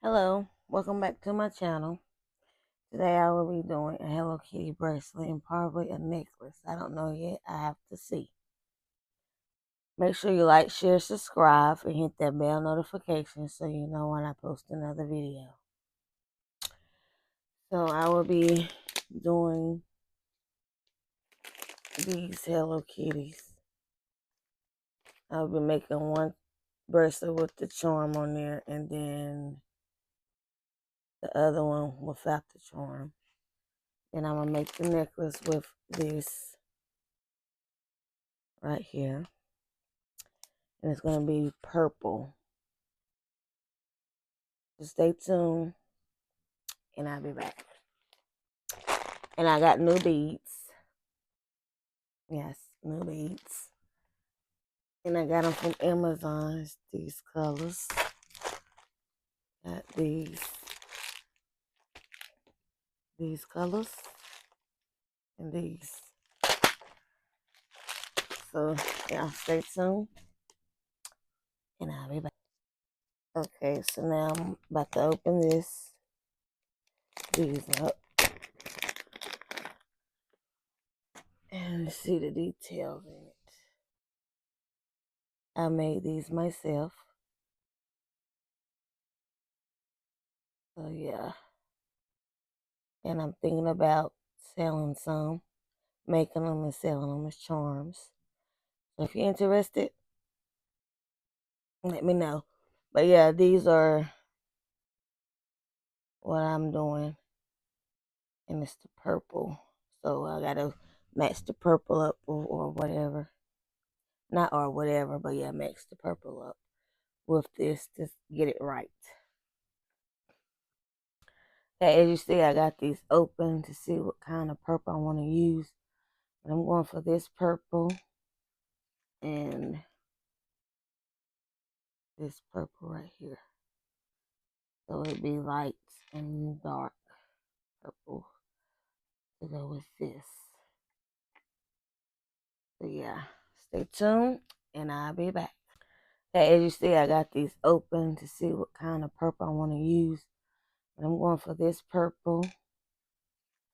Hello, welcome back to my channel. Today I will be doing a Hello Kitty bracelet and probably a necklace. I don't know yet. I have to see. Make sure you like, share, subscribe, and hit that bell notification so you know when I post another video. So I will be doing these Hello Kitties. I'll be making one bracelet with the charm on there and then the other one without the charm. Then I'm going to make the necklace with this right here. And it's going to be purple. So stay tuned, and I'll be back. And I got new beads. Yes, new beads. And I got them from Amazon. It's these colors. Got these colors. And these. So, yeah, stay tuned. And I'll be back. Okay, so now I'm about to open these up. And see the details in it. I made these myself. So, yeah. And I'm thinking about selling some. Making them and selling them as charms. So if you're interested, let me know. But yeah, these are what I'm doing. And it's the purple. So I gotta match the purple up or whatever. Not or whatever, but yeah, match the purple up with this to get it right. Okay, as you see, I got these open to see what kind of purple I want to use. But I'm going for this purple and this purple right here. So it'd be light and dark purple to go with this. So yeah, stay tuned and I'll be back. Okay, as you see, I got these open to see what kind of purple I want to use. But I'm going for this purple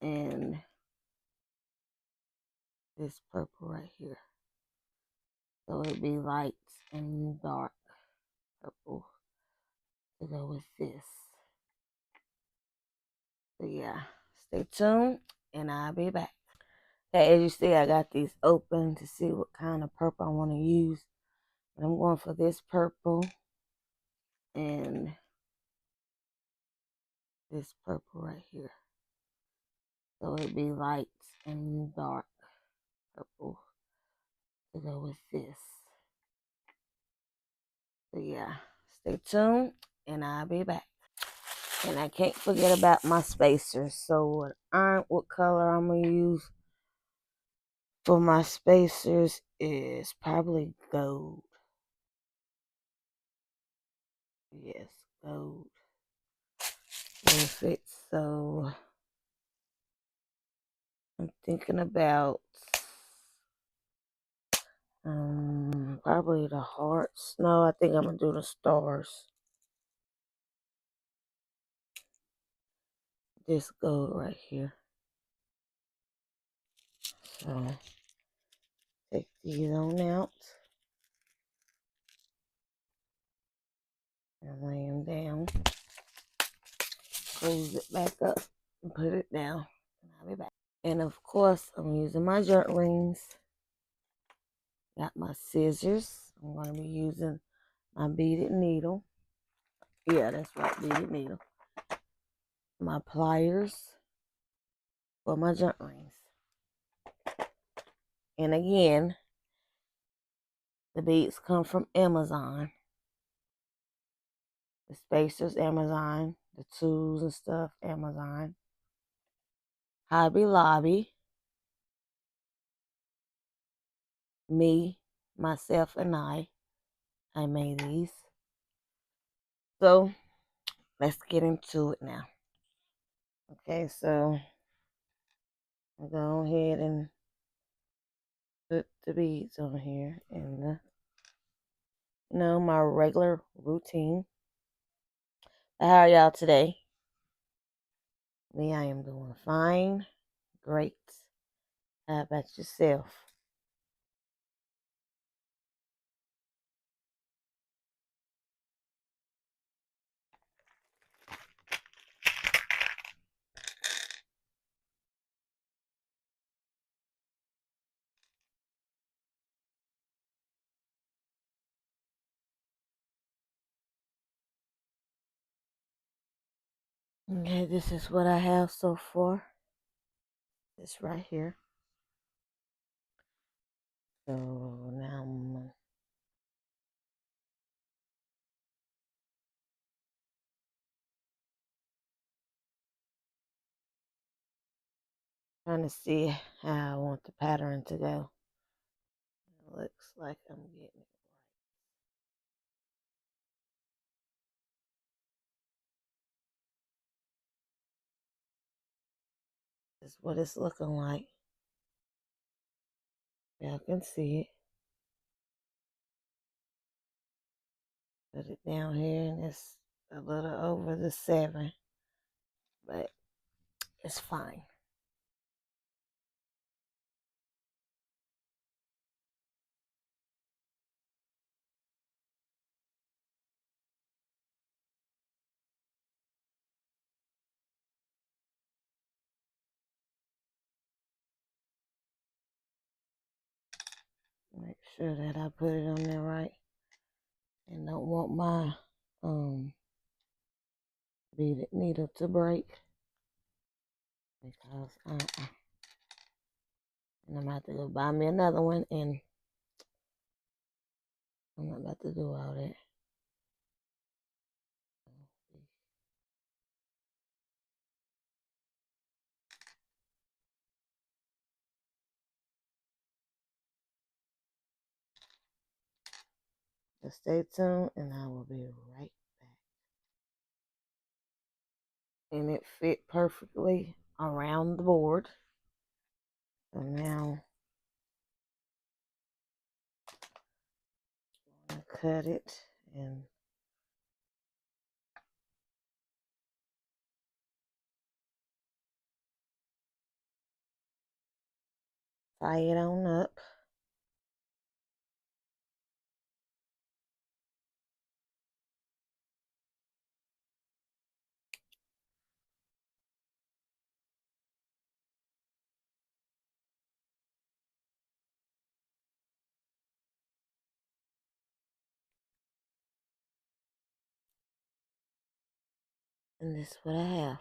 and this purple right here. So it'd be light and dark purple to go with this. So yeah, stay tuned and I'll be back. Okay, as you see, I got these open to see what kind of purple I want to use. But I'm going for this purple and this purple right here. So it'd be light and dark purple to go with this. So yeah, stay tuned and I'll be back. And I can't forget about my spacers. So what color I'm going to use for my spacers is probably gold. Yes, gold. Perfect. So I'm thinking about probably the hearts. No, I think I'm gonna do the stars. This gold right here. So take these on out and lay them down. Close it back up and put it down. And I'll be back. And of course, I'm using my junk rings. Got my scissors. I'm going to be using my beaded needle. Yeah, that's right, beaded needle. My pliers for my junk rings. And again, the beads come from Amazon. The spacers, Amazon. The tools and stuff, Amazon. Hobby Lobby. Me, myself, and I made these. So, let's get into it now. Okay, so I'll go ahead and put the beads on here and my regular routine. How are y'all today? Me, I am doing fine. Great. How about yourself? Okay, this is what I have so far. This right here. So now I'm trying to see how I want the pattern to go. It looks like I'm getting it. This is what it's looking like. Y'all can see it. Put it down here and it's a little over the 7, but it's fine. Make sure that I put it on there right. And don't want my beaded needle to break. Because and I'm about to go buy me another one, and I'm not about to do all that. Just stay tuned and I will be right back. And it fit perfectly around the board. So now I'm going to cut it and tie it on up. And this is what I have.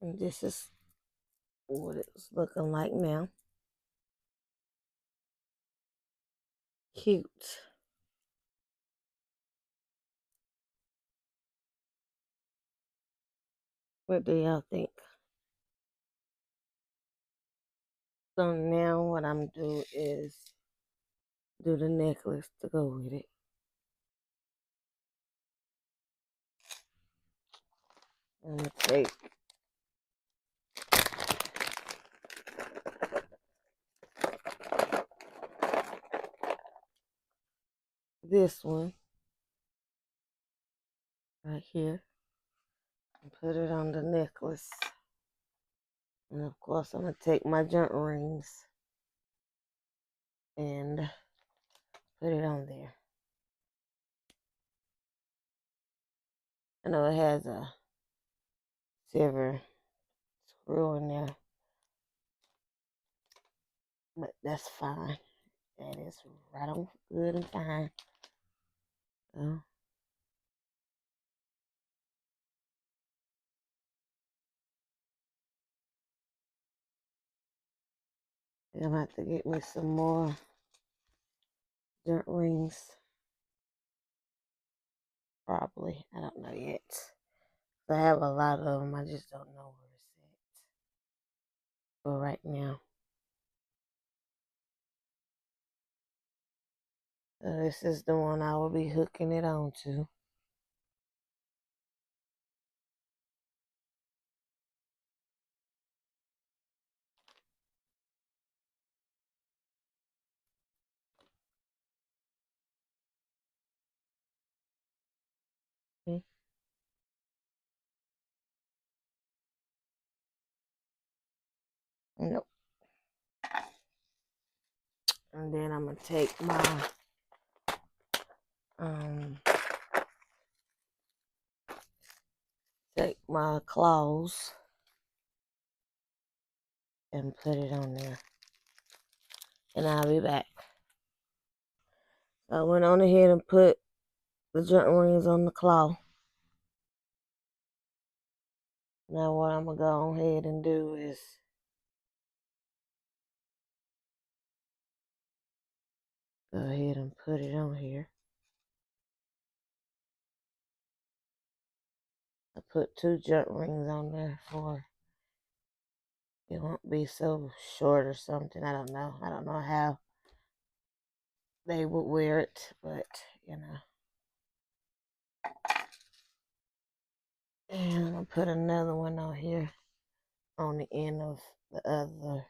And this is what it's looking like now. Cute. What do y'all think? So now what I'm do is do the necklace to go with it. I'm gonna take this one right here and put it on the necklace. And of course I'm gonna take my junk rings and put it on there. I know it has a silver screw in there, but that's fine. That is right on good and fine. So I'm gonna have to get me some more junk rings. Probably. I don't know yet. I have a lot of them. I just don't know where it's at for right now. So this is the one I will be hooking it on to. Okay. Nope. And then I'm gonna take my claws and put it on there. And I'll be back. I went on ahead and put the junk rings on the claw. Now what I'm gonna go ahead and do is go ahead and put it on here. I put 2 junk rings on there for it won't be so short or something. I don't know. I don't know how they would wear it, but you know. And I'm gonna put another one on here on the end of the other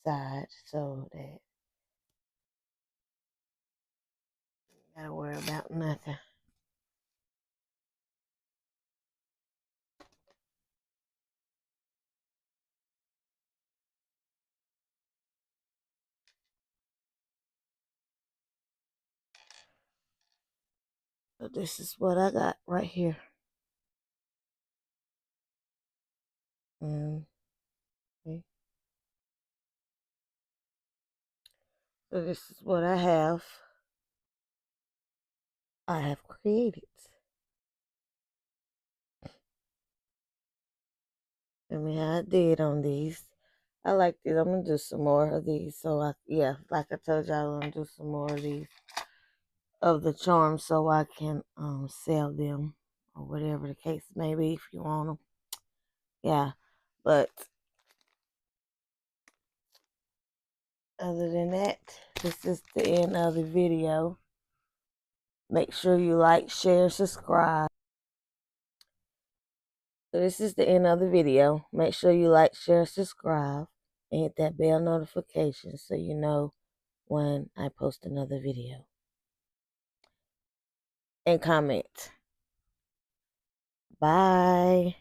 side so that you gotta worry about nothing. So this is what I got right here. Okay. So this is what I have created. I mean, I did on these. I like these. I'm gonna do some more of these. So yeah, like I told y'all, I'm gonna do some more of these of the charms so I can sell them or whatever the case may be if you want them. Yeah, but other than that, this is the end of the video. Make sure you like, share, subscribe. So this is the end of the video. Make sure you like, share, subscribe, and hit that bell notification so you know when I post another video. And comment. Bye.